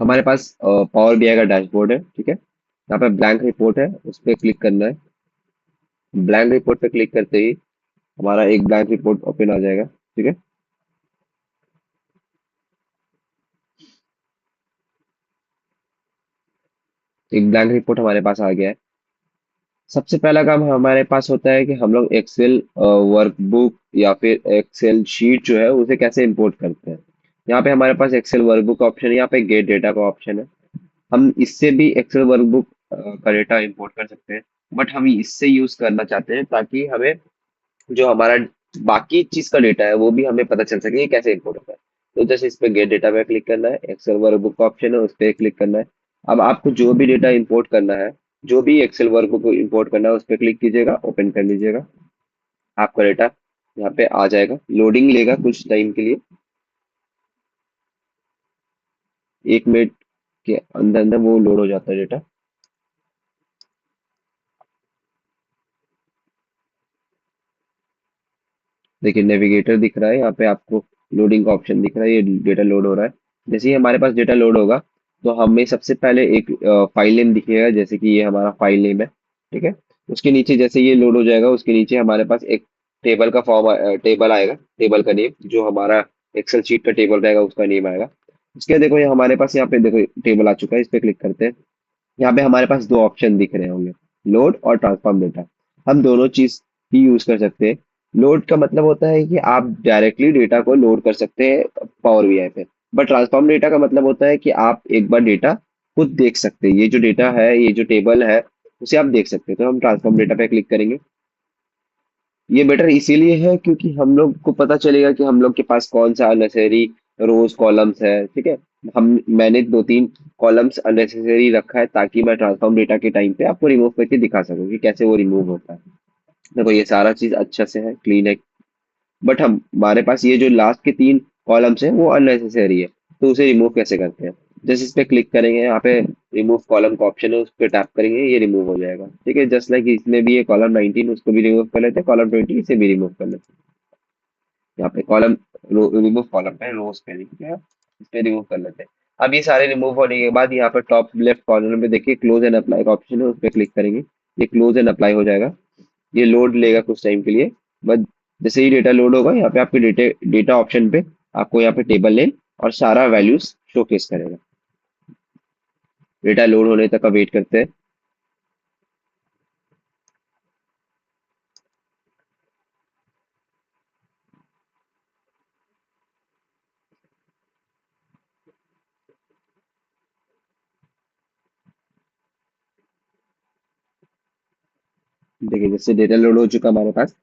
हमारे पास power BI का dashboard है, ठीक है। यहाँ पे ब्लैंक रिपोर्ट है, उस पर क्लिक करना है। ब्लैंक रिपोर्ट पे क्लिक करते ही हमारा एक ब्लैंक रिपोर्ट ओपन आ जाएगा, ठीक है। एक ब्लैंक रिपोर्ट हमारे पास आ गया है। सबसे पहला काम हमारे पास होता है कि हम लोग एक्सेल वर्कबुक या फिर एक्सेल शीट जो है उसे कैसे इंपोर्ट करते हैं। यहाँ पे हमारे पास एक्सेल वर्कबुक का ऑप्शन है, यहाँ पे गेट डेटा का ऑप्शन है। हम इससे भी एक्सेल वर्कबुक का डेटा इंपोर्ट कर सकते हैं, बट हम इससे यूज करना चाहते हैं ताकि हमें जो हमारा बाकी चीज का डेटा है वो भी हमें पता चल सके ये कैसे इंपोर्ट होता है। तो जैसे इस पे गेट डेटा पे क्लिक करना है, एक्सेल वर्कबुक का ऑप्शन है उस पर क्लिक करना है। अब आपको जो भी डेटा इंपोर्ट करना है, जो भी एक्सेल वर्कबुक को इंपोर्ट करना है उस पर क्लिक कीजिएगा, ओपन कर लीजिएगा। आपका डेटा यहाँ पे आ जाएगा, लोडिंग लेगा कुछ टाइम के लिए। 1 मिनट के अंदर अंदर वो लोड हो जाता है डेटा। देखिए नेविगेटर दिख रहा है, यहाँ पे आपको लोडिंग का ऑप्शन दिख रहा है, ये डेटा लोड हो रहा है। जैसे ही हमारे पास डेटा लोड होगा तो हमें सबसे पहले एक फाइल नेम दिखेगा, जैसे कि ये हमारा फाइल नेम है, ठीक है। उसके नीचे जैसे ये लोड हो जाएगा उसके नीचे हमारे पास एक टेबल का फॉर्म टेबल आएगा, टेबल का नेम जो हमारा एक्सेल शीट का टेबल रहेगा उसका नेम आएगा। उसके बाद देखो ये हमारे पास यहाँ पे देखो टेबल आ चुका है, इस पे क्लिक करते हैं। यहाँ पे हमारे पास दो ऑप्शन दिख रहे होंगे, लोड और ट्रांसफॉर्म डेटा। हम दोनों चीज ही यूज कर सकते हैं। लोड का मतलब होता है कि आप डायरेक्टली डेटा को लोड कर सकते हैं पावर बीआई पे। बट ट्रांसफॉर्म डेटा का मतलब होता है कि आप एक बार डेटा खुद देख सकते हैं, ये जो डेटा है ये जो टेबल है उसे आप देख सकते हैं। तो हम ट्रांसफॉर्म डेटा पे क्लिक करेंगे। ये बेटर इसीलिए है क्योंकि हम लोग को पता चलेगा कि हम लोग के पास कौन सा अननेसेसरी रोज कॉलम्स है, ठीक है। मैंने 2-3 कॉलम्स अननेसेसरी रखा है ताकि मैं ट्रांसफॉर्म डेटा के टाइम पे आपको रिमूव करके दिखा सकूं कि कैसे वो रिमूव होता है। देखो ये सारा चीज अच्छा से है, क्लीन है। बट हम हमारे पास ये जो लास्ट के 3 कॉलम्स हैं वो अननेसेसरी है, तो उसे रिमूव कैसे करते हैं। जैसे इस पे क्लिक करेंगे, यहाँ पे रिमूव कॉलम का ऑप्शन है, उस पर टैप करेंगे, ये रिमूव हो जाएगा, ठीक है। जस्ट लाइक इसमें भी ये कॉलम 19 उसको भी रिमूव कर लेते हैं, कॉलम 20 इसे भी रिमूव कर लेते हैं। यहाँ पे कॉलम रिमूव कॉलम पे रोज पे ठीक है, इस पे रिमूव कर लेते हैं। अब ये सारे रिमूव होने के बाद यहाँ पे टॉप लेफ्ट कॉर्नर में देखिए क्लोज एंड अप्लाई का ऑप्शन है, उस पर क्लिक करेंगे, ये क्लोज एंड अप्लाई हो जाएगा। ये लोड लेगा कुछ टाइम के लिए, बट जैसे ही डेटा लोड होगा यहाँ पे आपके डेटा ऑप्शन पे आपको यहाँ पे टेबल नेम और सारा वैल्यूज शोकेस करेगा। डेटा लोड होने तक का वेट करते हैं। देखिए जैसे डेटा लोड हो चुका हमारे पास,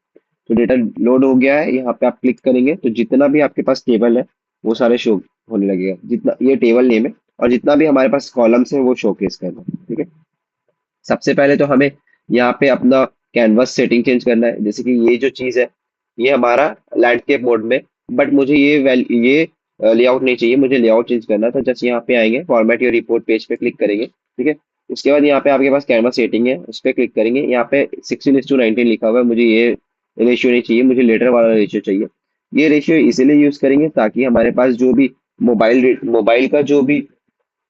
तो डेटा लोड हो गया है। यहाँ पे आप क्लिक करेंगे तो जितना भी आपके पास टेबल है वो सारे शो होने लगेगा, जितना ये टेबल नेम है और जितना भी हमारे पास कॉलम्स है वो शोकेस करना है, ठीक है। सबसे पहले तो हमें यहाँ पे अपना कैनवस सेटिंग चेंज करना है। जैसे कि ये जो चीज है ये हमारा लैंडस्केप मोड में, बट मुझे ये लेआउट नहीं चाहिए, मुझे लेआउट चेंज करना है। तो जस्ट यहाँ पे आएंगे, फॉर्मेट योर रिपोर्ट पेज पे क्लिक करेंगे, ठीक है। उसके बाद यहाँ पे आपके पास कैनवस सेटिंग है, उस पर क्लिक करेंगे। यहाँ पे 16:19 लिखा हुआ है, मुझे ये रेशियो नहीं चाहिए, मुझे लेटर वाला रेशियो चाहिए। ये रेशियो इसीलिए यूज करेंगे ताकि हमारे पास जो भी मोबाइल का जो भी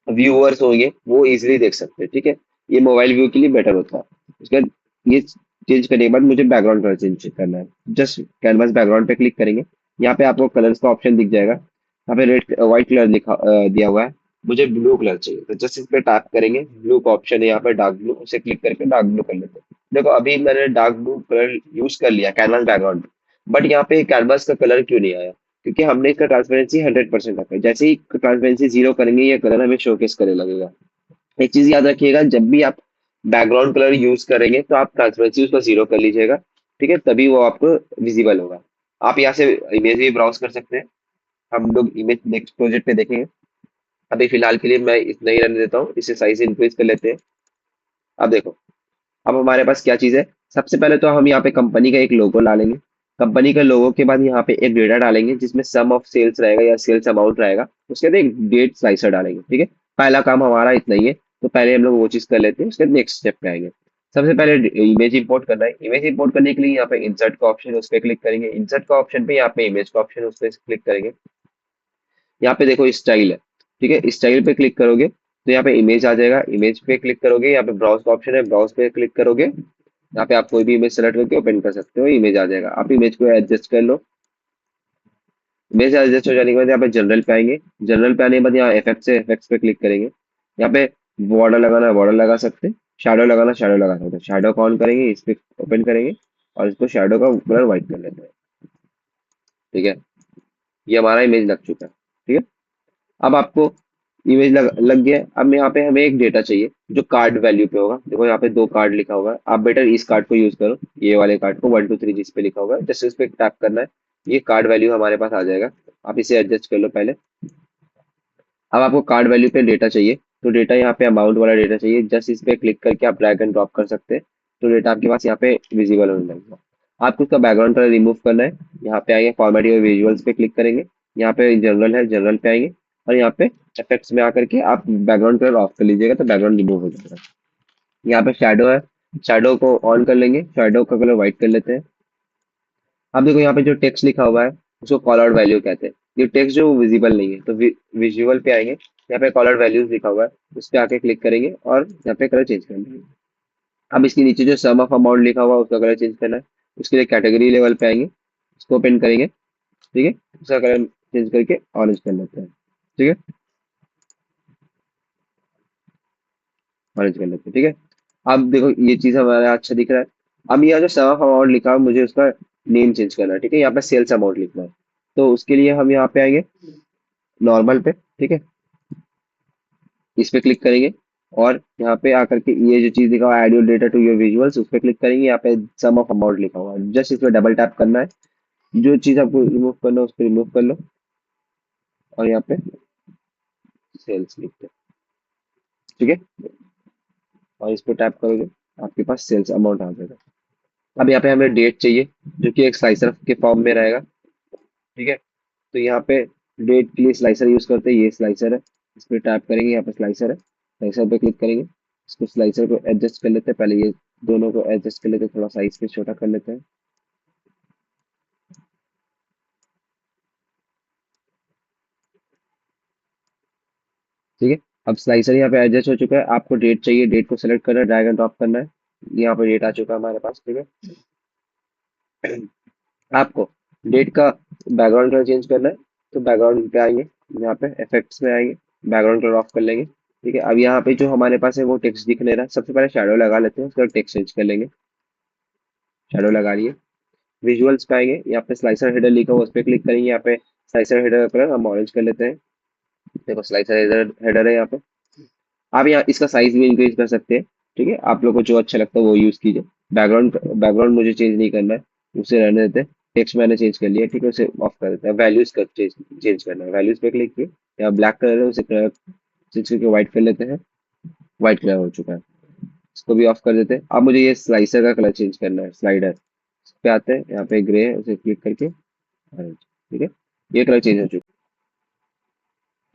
व्यूअर्स होंगे वो इजीली देख सकते हैं, ठीक है। ये मोबाइल व्यू के लिए बेटर होता है। उसके बाद ये चेंज करने के बाद मुझे बैकग्राउंड कलर चेंज करना है। जस्ट कैनवास बैकग्राउंड पे क्लिक करेंगे, यहाँ पे आपको कलर्स का ऑप्शन दिख जाएगा। यहाँ पे रेड व्हाइट कलर दिया हुआ है, मुझे ब्लू कलर चाहिए। तो जस्ट इस पे टैप करेंगे, ब्लू का ऑप्शन है यहाँ पे डार्क ब्लू, उसे क्लिक करके डार्क ब्लू कर लेते हैं। देखो अभी मैंने डार्क ब्लू कलर यूज कर लिया कैनवास बैकग्राउंड, बट यहाँ पे कैनवास का कलर क्यों नहीं आया, क्योंकि हमने इसका ट्रांसपेरेंसी 100% रखा है। जैसे ही ट्रांसपेरेंसी 0 करेंगे ये कलर हमें शोकेस करने लगेगा। एक चीज याद रखिएगा, जब भी आप बैकग्राउंड कलर यूज करेंगे तो आप ट्रांसपेरेंसी उसका 0 कर लीजिएगा, ठीक है, तभी वो आपको विजिबल होगा। आप यहाँ से इमेज भी ब्राउज कर सकते हैं। हम लोग इमेज नेक्स्ट प्रोजेक्ट पे देखेंगे। अभी फिलहाल के लिए मैं इतना ही रहने देता हूँ, इसे साइज इंक्रीज कर लेते हैं। अब देखो, अब हमारे पास क्या चीज है। सबसे पहले तो हम यहाँ पे कंपनी का एक लोगो ला लेंगे। कंपनी का लोगो के बाद यहाँ पे एक डेटा डालेंगे जिसमें सम ऑफ सेल्स रहेगा या सेल्स अमाउंट रहेगा। उसके बाद एक डेट स्लाइसर डालेंगे, ठीक है। पहला काम हमारा इतना ही है, तो पहले हम लोग वो चीज कर लेते हैं, उसके बाद नेक्स्ट स्टेप पे आएंगे। सबसे पहले इमेज इंपोर्ट करना है। इमेज इंपोर्ट करने के लिए यहाँ पे इंसर्ट का ऑप्शन है, उस पर क्लिक करेंगे। इंसर्ट का ऑप्शन पे यहाँ पे इमेज का ऑप्शन है, उस पर क्लिक करेंगे। यहाँ पे देखो स्टाइल है, ठीक है, स्टाइल पे क्लिक करोगे तो यहाँ पे इमेज आ जाएगा, इमेज पे क्लिक करोगे, यहाँ पे ब्राउज का ऑप्शन है, ब्राउज पे क्लिक करोगे, यहाँ पे आप कोई भी इमेज सेलेक्ट करके ओपन कर सकते हो, इमेज आ जाएगा। आप इमेज को एडजस्ट कर लो। इमेज एडजस्ट हो जाने के बाद यहाँ पे जनरल पे आएंगे, जनरल पे आने के बाद यहाँ इफेक्ट से इफेक्ट्स पे क्लिक करेंगे। यहाँ पे बॉर्डर लगाना है बॉर्डर लगा सकते हैं, शैडो लगाना शैडो लगा सकते हैं। शैडो को ऑन करेंगे, इस पे ओपन करेंगे और इसको शैडो का कलर व्हाइट कर लेते हैं। ठीक है, ये हमारा इमेज लग चुका है। ठीक है, अब आपको इमेज लग गया है। अब यहाँ पे हमें एक डेटा चाहिए जो कार्ड वैल्यू पे होगा। देखो यहाँ पे दो कार्ड लिखा होगा, आप बेटर इस कार्ड को यूज करो, ये वाले कार्ड को 1 2 3 जिस पे लिखा होगा जस्ट उस पे टैप करना है, ये कार्ड वैल्यू हमारे पास आ जाएगा। आप इसे एडजस्ट कर लो पहले। अब आपको कार्ड वैल्यू पे डेटा चाहिए, तो डेटा यहाँ पे अमाउंट वाला डेटा चाहिए, जस्ट इस पे क्लिक करके आप ड्रैग एंड ड्रॉप कर सकते हैं, तो डेटा आपके पास यहाँ पे विजिबल होने लगेगा। आपको उसका बैकग्राउंड कलर रिमूव करना है, यहाँ पे आएंगे फॉर्मेट और विजुअल्स पे क्लिक करेंगे, यहाँ पे जनरल है जनरल पे आएंगे और यहाँ पे इफेक्ट्स में आकर के आप बैकग्राउंड कलर ऑफ कर लीजिएगा तो बैकग्राउंड रिमूव हो जाएगा। यहाँ पे शैडो है, शैडो को ऑन कर लेंगे, शैडो का कलर व्हाइट कर लेते हैं। अब देखो यहाँ पे जो टेक्स्ट लिखा हुआ है उसको कॉल आउट वैल्यू कहते हैं। ये टेक्स्ट जो विजिबल नहीं है तो विजुअल पे आएंगे, यहाँ पे कॉल आउट वैल्यूज लिखा हुआ है उस पे आके क्लिक करेंगे और यहाँ पे कलर चेंज कर लेंगे। अब इसके नीचे जो सम ऑफ अमाउंट लिखा हुआ है उसका कलर चेंज करना है, उसके लिए कैटेगरी लेवल पे आएंगे, उसको ओपन करेंगे। ठीक है, उसका कलर चेंज करके ऑरेंज कर लेते हैं। ठीक है, ऑरेंज कर लेते हैं। ठीक है, अब देखो ये चीज हमारा अच्छा दिख रहा है। अब यहाँ जो सम ऑफ अमाउंट लिखा है मुझे उसका नेम चेंज करना है। ठीक है, यहाँ पे सेल्स अमाउंट लिखना है, तो उसके लिए हम यहाँ पे आएंगे नॉर्मल पे। ठीक है, इस पे क्लिक करेंगे और यहाँ पे आकर के ये जो चीज लिखा हुआ है add your data to your visuals उस पे क्लिक करेंगे। यहाँ पे सम ऑफ अमाउंट लिखा हुआ है, जस्ट इस पे डबल टैप करना है, जो चीज आपको रिमूव करना है उस पर रिमूव कर लो और यहाँ पे सेल्स लिखते हैं। ठीक है, और इस पे टैप करोगे आपके पास सेल्स अमाउंट आ जाएगा। अब यहाँ पे हमें डेट चाहिए जो कि एक स्लाइसर के फॉर्म में रहेगा। ठीक है, तो यहाँ पे डेट के लिए स्लाइसर यूज करते हैं, ये स्लाइसर है, इस पे टैप करेंगे, यहाँ पे स्लाइसर है, स्लाइसर पे क्लिक करेंगे, इसको स्लाइसर को एडजस्ट कर लेते हैं। पहले ये दोनों को एडजस्ट कर लेते हैं, थोड़ा साइज पे छोटा कर लेते हैं। ठीक है, अब स्लाइसर यहाँ पे एडजस्ट हो चुका है। आपको डेट चाहिए, डेट को सेलेक्ट करना है, ड्रैग एंड ड्रॉप करना है, यहाँ पे डेट आ चुका है हमारे पास। ठीक है, आपको डेट का बैकग्राउंड कलर चेंज करना है, तो बैकग्राउंड पे आएंगे, यहाँ पे इफेक्ट्स में आएंगे, बैकग्राउंड कलर ऑफ कर लेंगे। ठीक है, अब यहाँ पे जो हमारे पास है वो टेक्स्ट दिख नहीं रहा, सबसे पहले शैडो लगा लेते हैं, उसका टेक्स्ट चेंज कर लेंगे। शैडो लगा लिए, विजुअल्स पे आएंगे, यहाँ पे स्लाइसर हेडर लिखा हुआ उस पर क्लिक करेंगे, यहाँ पे स्लाइसर हेडर का कलर हम ऑरेंज कर लेते हैं। देखो स्लाइसर हेडर हेडर है यहाँ पे। आप यहाँ इसका साइज भी इंक्रीज कर सकते हैं। ठीक है, आप लोग को जो अच्छा लगता है वो यूज कीजिए। बैकग्राउंड बैकग्राउंड मुझे चेंज नहीं करना है, उसे रहने देते हैं। टेक्स्ट मैंने चेंज कर लिया, ठीक है, उसे ऑफ कर देते हैं। वैल्यूज का चेंज चेंज करना है, वैल्यूज पे क्लिक किए, यहाँ ब्लैक कलर है उसे कलर चेंज करके व्हाइट कर लेते हैं। व्हाइट कलर हो चुका है, इसको भी ऑफ कर देते हैं। अब मुझे ये स्लाइसर का कलर चेंज करना है, स्लाइडर इस पे आते हैं, यहाँ पे ग्रे है उसे क्लिक करके ऑरेंज। ठीक है, ये कलर चेंज हो चुका है।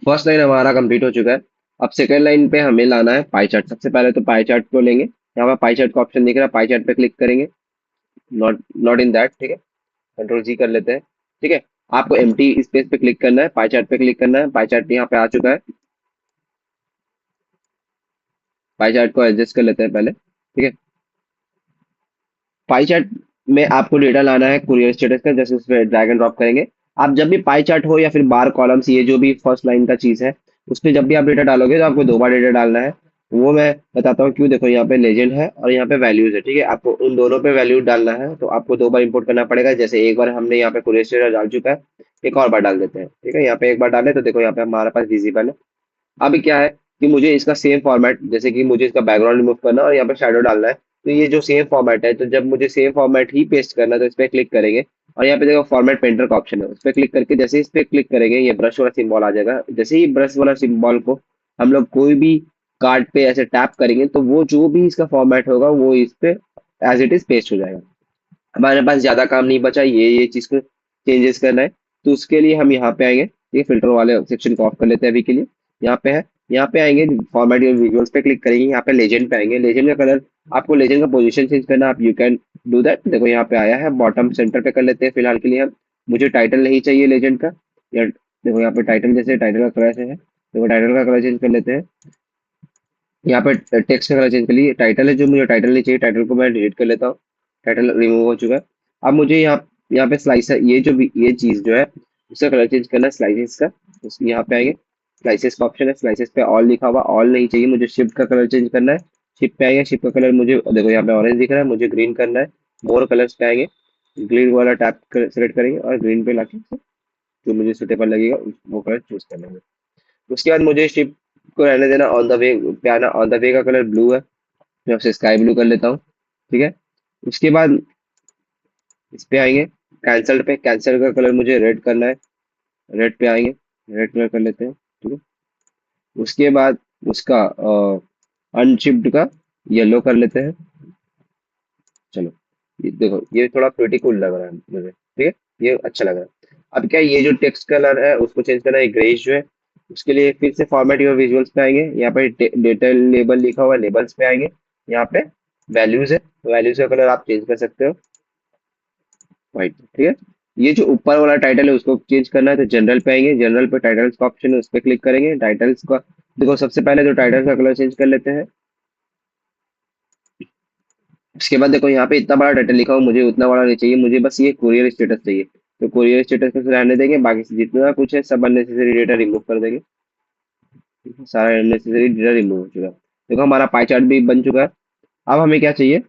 फर्स्ट लाइन हमारा कंप्लीट हो चुका है। अब सेकंड लाइन पे हमें लाना है पाई चार्ट। सबसे पहले तो पाई चार्ट को लेंगे, यहाँ पे पाई चार्ट का ऑप्शन दिख रहा है, पाई चार्ट पे क्लिक करेंगे। Not not in that. ठीक है, कंट्रोल जी कर लेते हैं। ठीक है, आपको एम्प्टी स्पेस पे क्लिक करना है, पाई चार्ट पे क्लिक करना है। पाई चार्ट यहाँ पे आ चुका है, पाई चार्ट को एडजस्ट कर लेते हैं पहले। ठीक है, पाई चार्ट में आपको डेटा लाना है कुरियर स्टेटस का, जैसे उस पर ड्रैग एंड ड्रॉप करेंगे। आप जब भी पाई चार्ट हो या फिर बार कॉलम्स, ये जो भी फर्स्ट लाइन का चीज है, उस पर जब भी आप डेटा डालोगे तो आपको दो बार डेटा डालना है। वो मैं बताता हूँ क्यों। देखो यहाँ पे लेजेंड है और यहाँ पे वैल्यूज है। ठीक है, आपको उन दोनों पे वैल्यू डालना है, तो आपको दो बार इंपोर्ट करना पड़ेगा। जैसे एक बार हमने यहाँ पे कुरियर स्टेटस डाल चुका है, एक और बार डाल देते हैं। ठीक है, यहाँ पे एक बार डाले तो देखो यहाँ पे हमारे पास विजिबल है। अभी क्या है कि मुझे इसका सेम फॉर्मेट, जैसे कि मुझे इसका बैकग्राउंड रिमूव करना है और यहाँ पे शैडो डालना है, तो ये जो सेम फॉर्मेट है, तो जब मुझे सेम फॉर्मेट ही पेस्ट करना है तो इस पे क्लिक करेंगे और यहाँ पे देखो फॉर्मेट पेंटर का ऑप्शन है, उस पर क्लिक करके जैसे इस पे क्लिक करेंगे ये ब्रश वाला सिंबल आ जाएगा। जैसे ही ब्रश वाला सिंबल को हम लोग कोई भी कार्ड पे ऐसे टैप करेंगे तो वो जो भी इसका फॉर्मेट होगा वो इस पे एज इट इज पेस्ट हो जाएगा। हमारे पास ज्यादा काम नहीं बचा, ये चीज को चेंजेस करना है, तो उसके लिए हम यहाँ पे आएंगे। ये फिल्टर वाले सेक्शन को ऑफ कर लेते हैं अभी के लिए। यहाँ पे है, यहाँ पे आएंगे फॉर्मेट योर विजुअल्स पे क्लिक करेंगे, यहाँ पे लेजेंड पे आएंगे। लेजेंड का कलर, आपको लेजेंड का पोजीशन चेंज करना, आप यू कैन डू दैट। देखो यहाँ पे आया है, बॉटम सेंटर पे कर लेते हैं फिलहाल के लिए हम। मुझे टाइटल नहीं चाहिए लेजेंड का, या देखो यहाँ पे टाइटल, जैसे टाइटल का कलर ऐसे है देखो टाइटल का कलर चेंज कर लेते हैं। यहाँ पे टेक्स्ट का कलर चेंज कर लिए, टाइटल है जो मुझे टाइटल नहीं चाहिए, टाइटल को मैं डिलीट कर लेता हूँ। टाइटल रिमूव हो चुका है। अब मुझे यहाँ पे स्लाइस है, ये जो भी ये चीज जो है उसका कलर चेंज करना है स्लाइसेस का। यहाँ पे आएंगे, स्लाइसेस का ऑप्शन है, स्लाइसेस पे ऑल लिखा हुआ, ऑल नहीं चाहिए मुझे, शिफ्ट का कलर चेंज करना है। शिफ्ट पे आएंगे, शिफ्ट का कलर मुझे देखो यहाँ पे ऑरेंज दिख रहा है, मुझे ग्रीन करना है। मोर कलर्स पे आएंगे, ग्रीन वाला टैप सेलेक्ट करेंगे और ग्रीन पे लाके जो मुझे सुटेबल लगेगा वो कलर चूज कर लेंगे। उसके बाद मुझे शिप को रहने देना, ऑन द वे पे आना। ऑन द वे का कलर ब्लू है, मैं उसे स्काई ब्लू कर लेता हूँ। ठीक है। उसके बाद इस पे आएंगे, कैंसल पे, कैंसल का कलर मुझे रेड करना है, रेड पे आएंगे, रेड कलर कर लेते हैं। ठीक है। उसके बाद उसका अनशिप्ड का येलो कर लेते हैं। चलो, ये देखो ये थोड़ा प्रिटी कूल लग रहा है मुझे, ठीक है, ये अच्छा लग रहा है। अब क्या है, ये जो टेक्स्ट कलर है उसको चेंज करना है, ग्रेइश जो है। उसके लिए फिर से फॉर्मेट योर विजुअल्स पे आएंगे, यहाँ पे डेटा लेबल लिखा हुआ है, लेबल्स पे आएंगे। यहाँ पे वैल्यूज है, वैल्यूज का कलर आप चेंज कर सकते हो व्हाइट। ठीक है। ये जो ऊपर वाला टाइटल है उसको चेंज करना है, तो जनरल पे आएंगे, जनरल पे टाइटल्स का ऑप्शन है उस पर क्लिक करेंगे। टाइटल्स का देखो सबसे पहले तो टाइटल का कलर चेंज कर लेते हैं। उसके बाद देखो यहाँ पे इतना बड़ा टाइटल लिखा हो, मुझे उतना बड़ा नहीं चाहिए, मुझे बस ये कुरियर स्टेटस चाहिए। तो कुरियर स्टेटस को रहने देंगे, बाकी से जितना कुछ है सब अननेसेसरी डेटा रिमूव कर देंगे। ठीक है, सारा अननेसेसरी डेटा रिमूव हो चुका है। देखो हमारा पाई चार्ट भी बन चुका है। अब हमें क्या चाहिए,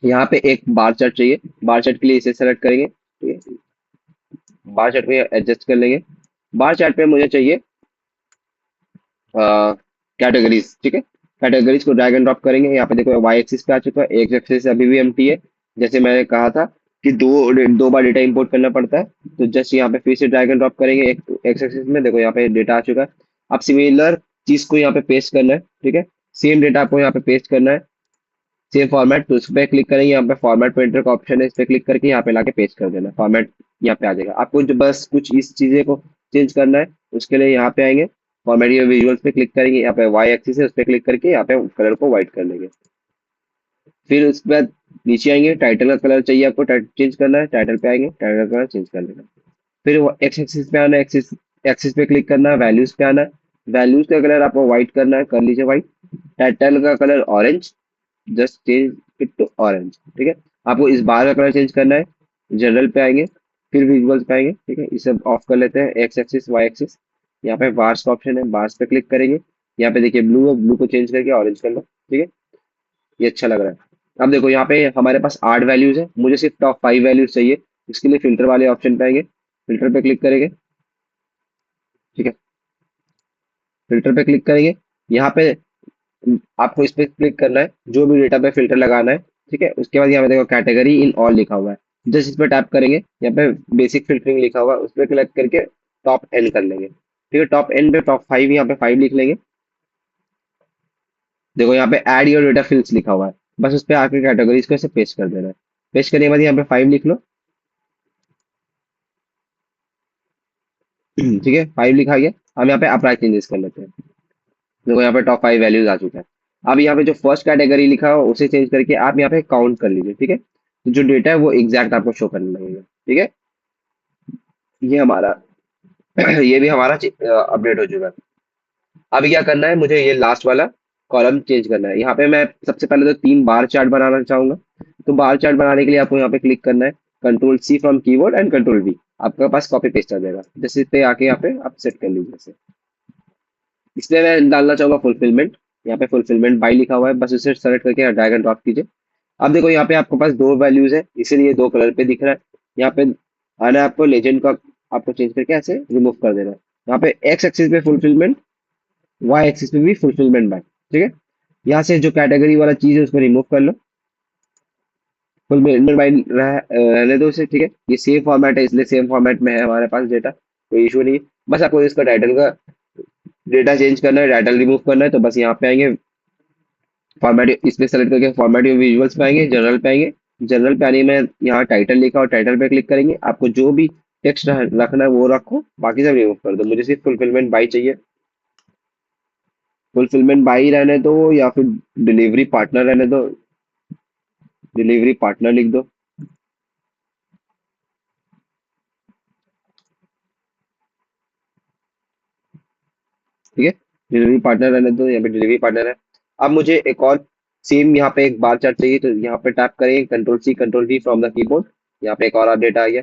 यहाँ पे एक बार चार्ट चाहिए। बार चार्ट के लिए इसे सेलेक्ट करेंगे। ठीक है, बार चार्ट में एडजस्ट कर लेंगे। बार चार्ट पे मुझे चाहिए कैटेगरीज। ठीक है, कैटेगरीज को ड्रैग एंड ड्रॉप करेंगे। यहाँ पे देखो वाई एक्सिस पे आ चुका है, एक्स एक्सिस अभी भी एम्प्टी है। जैसे मैंने कहा था कि दो बार डेटा इंपोर्ट करना पड़ता है, तो जस्ट यहाँ पे फिर से ड्रैग एंड ड्रॉप करेंगे एक एक्स एक्सिस में। देखो यहाँ पे डेटा आ चुका है। अब सिमिलर चीज को यहाँ पे पेस्ट करना है। ठीक है, सेम डेटा आपको यहाँ पे पेस्ट करना है, सेम फॉर्मेट। तो उस पर क्लिक करेंगे, यहाँ पे फॉर्मेट प्रिंटर का ऑप्शन है, इस पे क्लिक करके यहाँ पे लाके पेस्ट कर देना, फॉर्मेट यहाँ पे आ जाएगा। आपको जो बस कुछ इस चीजें को चेंज करना है, उसके लिए यहाँ पे आएंगे, फॉर्मेट या विजुअल्स पे क्लिक करेंगे, यहाँ पे वाई एक्सिस है उस पे क्लिक करके यहाँ पे कलर को व्हाइट कर लेंगे। फिर उसके बाद नीचे आएंगे, टाइटल का कलर चाहिए आपको, टाइटल चेंज करना है, टाइटल पे आएंगे, टाइटल का कलर चेंज कर लेना। फिर एक्स एक्सिस पे आना है, एक्सिस एक्सिस पे क्लिक करना है, वैल्यूज पे आना है, वैल्यूज का कलर आपको व्हाइट करना है, कर लीजिए व्हाइट। टाइटल का colour orange, just change it to orange. ठीक है, आपको इस बार का कलर चेंज करना है। जनरल पे आएंगे, फिर विजुअल्स पे आएंगे। ठीक है, इसे ऑफ कर लेते हैं, एक्स एक्सिस वाई एक्सिस। यहाँ पे बार्स का ऑप्शन है, बार्स पे क्लिक करेंगे। यहाँ पे देखिए ब्लू है, ब्लू को चेंज करके ऑरेंज कर लो। ठीक है, ये अच्छा लग रहा है। अब देखो यहाँ पे हमारे पास 8 वैल्यूज है, मुझे सिर्फ टॉप 5 वैल्यूज चाहिए। इसके लिए फिल्टर वाले ऑप्शन पे आएंगे, फिल्टर पे क्लिक करेंगे। ठीक है, फिल्टर पे क्लिक करेंगे, यहाँ पे आपको इस पे क्लिक करना है, जो भी डेटा पे फिल्टर लगाना है। ठीक है, उसके बाद यहाँ पे देखो कैटेगरी इन ऑल लिखा हुआ है, जस्ट इस पे टैप करेंगे, यहाँ पे बेसिक फिल्टरिंग लिखा हुआ है उस पर क्लिक करके टॉप एन कर लेंगे। ठीक है, टॉप एन पे टॉप 5, यहाँ पे 5 लिख लेंगे। देखो यहाँ पे ऐड योर डेटा फील्ड्स लिखा हुआ है, बस उस पे आके कैटेगरीज को ऐसे पेस्ट कर देना है। पेस्ट करने के बाद यहाँ पे 5 लिख लो। ठीक है, 5 लिखा गया। हम यहाँ पे अप्लाई चेंजेस कर लेते हैं। देखो यहाँ पे टॉप 5 वैल्यूज आ चुका है। अब यहाँ पे जो फर्स्ट कैटेगरी लिखा हो उसे चेंज करके आप यहाँ पे काउंट कर लीजिए। ठीक है, तो जो डेटा है वो एग्जैक्ट आपको शो करने लगेगा। ठीक है, ये हमारा ये भी हमारा अपडेट हो चुका है। अभी क्या करना है, मुझे ये लास्ट वाला कॉलम चेंज करना है। यहाँ पे मैं सबसे पहले तो 3 बार चार्ट बनाना चाहूंगा। तो बार चार्ट बनाने के लिए आपको यहाँ पे क्लिक करना है, control C from keyboard and control V, आपके पास कॉपी पेस्ट आ जाएगा। जैसे इस पे आके यहाँ पे आप सेट कर लीजिए इसे। इसलिए मैं डालना चाहूंगा फुलफिलमेंट। यहाँ पे फुलफिलमेंट बाई लिखा हुआ है, बस उसे सेलेक्ट करके ड्रैग एंड ड्रॉप कीजिए। अब देखो यहाँ पे आपके पास 2 वैल्यूज है, इसीलिए 2 कलर पे दिख रहा है। यहाँ पे आना है आपको, लेजेंड का आपको चेंज करके ऐसे रिमूव कर देना है। यहाँ पे एक्स एक्सिस पे फुलफिलमेंट, वाई एक्सिस पे भी फुलफिलमेंट बाय। ठीक है, यहाँ से जो कैटेगरी वाला चीज है उसको रिमूव कर लो, फुलफिलमेंट बाय रहने दो उसे। ठीक है, ये सेम फॉर्मेट है इसलिए सेम फॉर्मेट में है हमारे पास डेटा, कोई इशू नहीं है। बस आपको इसका टाइटल का डेटा चेंज करना है, टाइटल रिमूव करना है, तो बस यहाँ पे आएंगे, फॉर्मेट इस पे सेलेक्ट करके फॉर्मेट विजुअल्स पे आएंगे, जनरल पे आएंगे। जनरल पे आने में यहाँ टाइटल लिखा और टाइटल पे क्लिक करेंगे। आपको जो भी टेक्स्ट रखना है वो रखो, बाकी सब रिमूव कर दो। मुझे सिर्फ फुलफिलमेंट बाई चाहिए, फुलफिलमेंट बाई रहने दो या फिर डिलीवरी पार्टनर रहने दो, डिलीवरी पार्टनर लिख दो। ठीक है, डिलीवरी पार्टनर रहने दो, यहाँ पे डिलीवरी पार्टनर है। अब मुझे एक और सेम यहाँ पे एक बार चार्ट चाहिए, तो यहाँ पे टैप करेंगे control we from the keyboard. यहाँ पे एक और डेटा आ गया।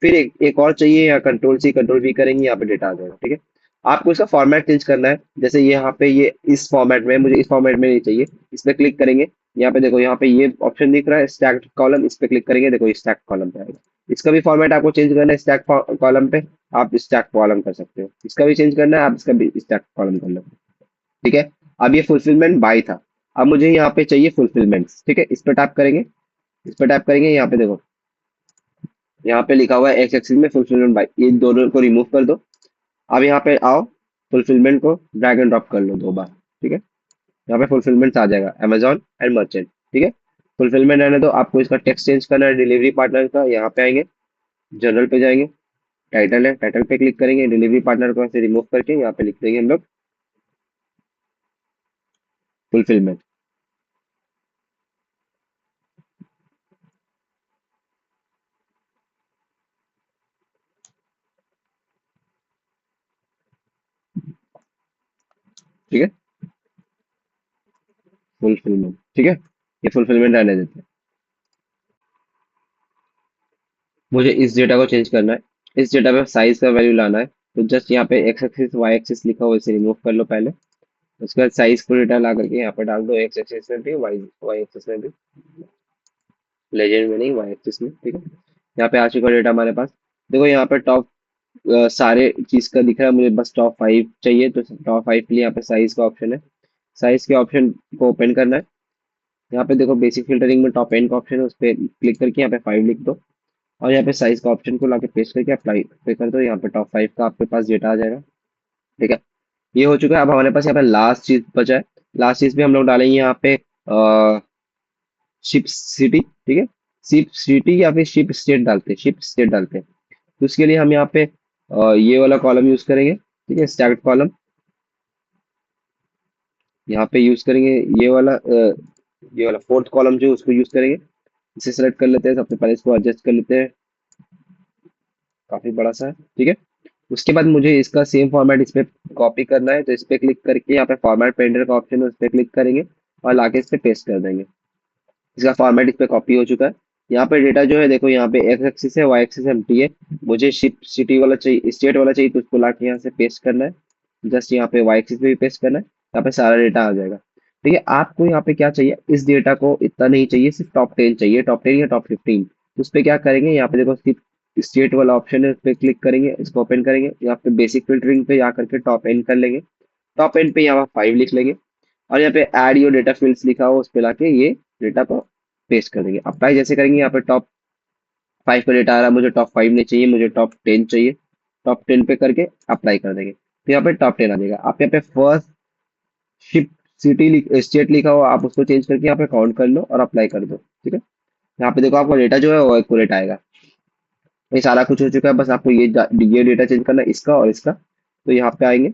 फिर एक और चाहिए, यहाँ कंट्रोल वी करेंगे, यहाँ पे डेटा आ जाएगा। ठीक है, आपको इसका फॉर्मेट चेंज करना है। जैसे ये यहाँ पे ये इस फॉर्मेट में, मुझे इस फॉर्मेट में नहीं चाहिए। इस पे क्लिक करेंगे, यहाँ पे देखो, यहाँ पे ये ऑप्शन दिख रहा है स्टैक कॉलम, इस पे क्लिक करेंगे, देखो ये स्टैक कॉलम पे आएगा। इसका भी फॉर्मेट आपको चेंज करना है स्टैक कॉलम पे, आप स्टैक कॉलम कर सकते हो। इसका भी चेंज करना है, आप इसका भी स्टैक कॉलम कर लो। ठीक है, अब ये फुलफिलमेंट बाय था। अब मुझे यहाँ पे चाहिए फुलफिलमेंट। ठीक है, इस पे टैप करेंगे, इस पे टैप करेंगे, यहाँ पे देखो, यहाँ पे लिखा हुआ है एक्स एक्सिस में फुलफिलमेंट बाय, ये दोनों को रिमूव कर दो। अब यहाँ पे आओ, फुलफिलमेंट को ड्रैग एंड ड्रॉप कर लो 2 बार। ठीक है, यहाँ पे फुलफिलमेंट आ जाएगा, अमेजॉन एंड मर्चेंट। ठीक है, फुलफिलमेंट रहने दो। आपको इसका टेक्स्ट चेंज करना है डिलीवरी पार्टनर का, यहाँ पे आएंगे, जनरल पे जाएंगे, टाइटल है, टाइटल पे क्लिक करेंगे, डिलीवरी पार्टनर को ऐसे रिमूव करके यहाँ पे लिख देंगे हम लोग फुलफिलमेंट। ठीक है, फुलफिलमेंट। ठीक है, ये फुलफिलमेंट रहने देते हैं। मुझे इस डेटा को चेंज करना है, इस डेटा पे साइज का वैल्यू लाना है। तो जस्ट यहाँ पे एक्स एक्सिस वाई एक्सिस लिखा हुआ, इसे रिमूव कर लो पहले। उसके बाद साइज को डेटा ला करके यहाँ पे डाल दो, एक्स एक्सिस में भी, वाई वाई एक्सिस में भी, लेजेंड में नहीं, वाई एक्सिस में। ठीक है, यहाँ पे आ चुका डेटा हमारे पास। देखो यहाँ पे टॉप सारे चीज का दिख रहा है, मुझे बस टॉप 5 चाहिए, तो टॉप 5 के लिए यहाँ पे साइज का ऑप्शन है। साइज के ऑप्शन को ओपन करना है। यहाँ पे देखो बेसिक फिल्टरिंग में टॉप 10 का ऑप्शन है, उस पर क्लिक करके यहाँ पे 5 लिख दो। और यहाँ पे साइज का ऑप्शन को लाके पेस्ट करके अप्लाई पे कर दो, यहाँ पे टॉप 5 का आपके पास डेटा आ जाएगा। ठीक है, ये हो चुका है। अब हमारे पास यहाँ पे लास्ट चीज बचा है। लास्ट चीज भी हम लोग डालेंगे यहाँ पे शिप सिटी। ठीक है, शिप सिटी या फिर शिप स्टेट डालते हैं, शिप स्टेट डालते हैं। तो उसके लिए हम यहाँ पे ये वाला कॉलम यूज करेंगे। ठीक है, स्टैक्ड कॉलम यहाँ पे यूज करेंगे। ये वाला फोर्थ कॉलम जो है, उसको यूज करेंगे। इसे सेलेक्ट कर लेते हैं, सबसे पहले इसको एडजस्ट कर लेते हैं, काफी बड़ा सा है। ठीक है, उसके बाद मुझे इसका सेम फॉर्मेट इस पे कॉपी करना है, तो इस पे क्लिक करके यहाँ पे फॉर्मेट पेंटर का ऑप्शन है, उस पे क्लिक करेंगे और लाके इस पे पेस्ट कर देंगे। इसका फॉर्मेट इस पे कॉपी हो चुका है। यहाँ पे डेटा जो है देखो, यहाँ पे एक्स एक्सिस है, वाई एक्सिस एम्प्टी है। मुझे शिप सिटी वाला चाहिए, स्टेट वाला चाहिए, तो उसको लाके यहाँ से पेस्ट करना है। जस्ट यहाँ पे वाई एक्सिस पे भी पेस्ट करना है, यहाँ पे सारा डेटा आ जाएगा। ठीक है, आपको यहाँ पे क्या चाहिए, इस डेटा को इतना नहीं चाहिए, सिर्फ टॉप 10 चाहिए, टॉप 10 या टॉप 15। तो उस पे क्या करेंगे, यहाँ पे देखो सिर्फ स्टेट वाला ऑप्शन है, उस पे क्लिक करेंगे, इसको ओपन करेंगे, यहाँ पे बेसिक फिल्टरिंग पे जा करके टॉप 10 कर लेंगे। टॉप 10 पे यहाँ 5 लिख लेंगे, और यहाँ पे ऐड योर डेटा फील्ड्स लिखा हो, उस पे लाके ये डेटा को पेस्ट कर देंगे। अप्लाई जैसे करेंगे, यहाँ पे टॉप 5 पे डेटा आ रहा है, मुझे टॉप 5 नहीं चाहिए, मुझे टॉप 10 चाहिए। टॉप 10 पे करके अप्लाई कर देंगे, तो यहाँ पे टॉप 10 आ जाएगा। आप यहाँ पे फर्स्ट शिप स्टेट लिखा हो, आप उसको चेंज करके यहाँ पे काउंट कर लो और अप्लाई कर दो। ठीक है, यहाँ पे देखो आपका डेटा जो है वो एक्यूरेट आएगा। ये सारा कुछ हो चुका है, बस आपको ये डेटा चेंज करना है, इसका और इसका। तो यहाँ पे आएंगे,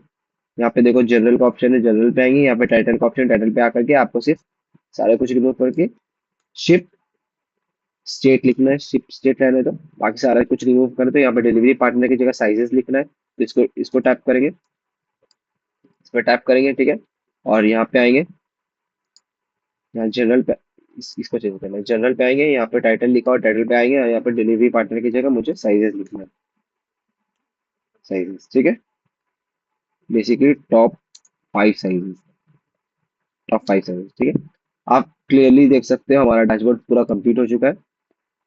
यहाँ पे देखो जनरल का ऑप्शन है, जनरल पे आएंगे, यहाँ पे टाइटल का ऑप्शन, टाइटल पे आकर के आपको सिर्फ सारा कुछ रिमूव करके शिप स्टेट लिखना है, शिप स्टेट रहने दो, बाकी सारा कुछ रिमूव कर दो। यहाँ पे डिलीवरी पार्टनर की जगह साइजेस लिखना है, तो इसको इसको टैप करेंगे, इस पर टैप करेंगे। ठीक है, और यहाँ पे आएंगे, यहाँ जनरल पे इसको चेंज करना है, जनरल पे आएंगे, यहाँ पे टाइटल लिखा और टाइटल पे आएंगे, और यहाँ पे डिलीवरी पार्टनर की जगह मुझे साइजेस लिखना है, साइजेस। ठीक है, बेसिकली टॉप 5 साइजेस। ठीक है, आप क्लियरली देख सकते हो हमारा डैशबोर्ड पूरा कंप्लीट हो चुका है।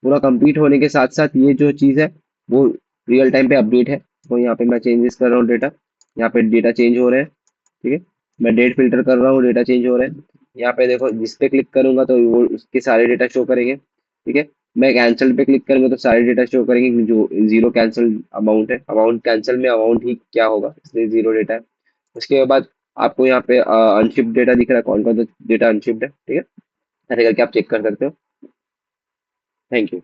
पूरा कंप्लीट होने के साथ साथ ये जो चीज़ है वो रियल टाइम पे अपडेट है। तो यहाँ पे मैं चेंजेस कर रहा हूँ डेटा, यहाँ पे डेटा चेंज हो रहे हैं। ठीक है, मैं डेट फिल्टर कर रहा हूँ, डेटा चेंज हो रहे हैं। यहाँ पे देखो, जिस पे क्लिक करूंगा तो वो उसके सारे डेटा शो करेंगे। ठीक है, मैं कैंसिल पे क्लिक करूंगा तो सारे डेटा शो करेंगे, जो जीरो कैंसिल अमाउंट है, अमाउंट कैंसिल में अमाउंट ही क्या होगा, इसलिए जीरो डेटा है। उसके बाद आपको यहाँ पे अनशिप्ड डेटा दिख रहा है, कौन कौन सा डेटा अनशिप्ड है। ठीक है, ऐसे करके आप चेक कर सकते हो। Thank you.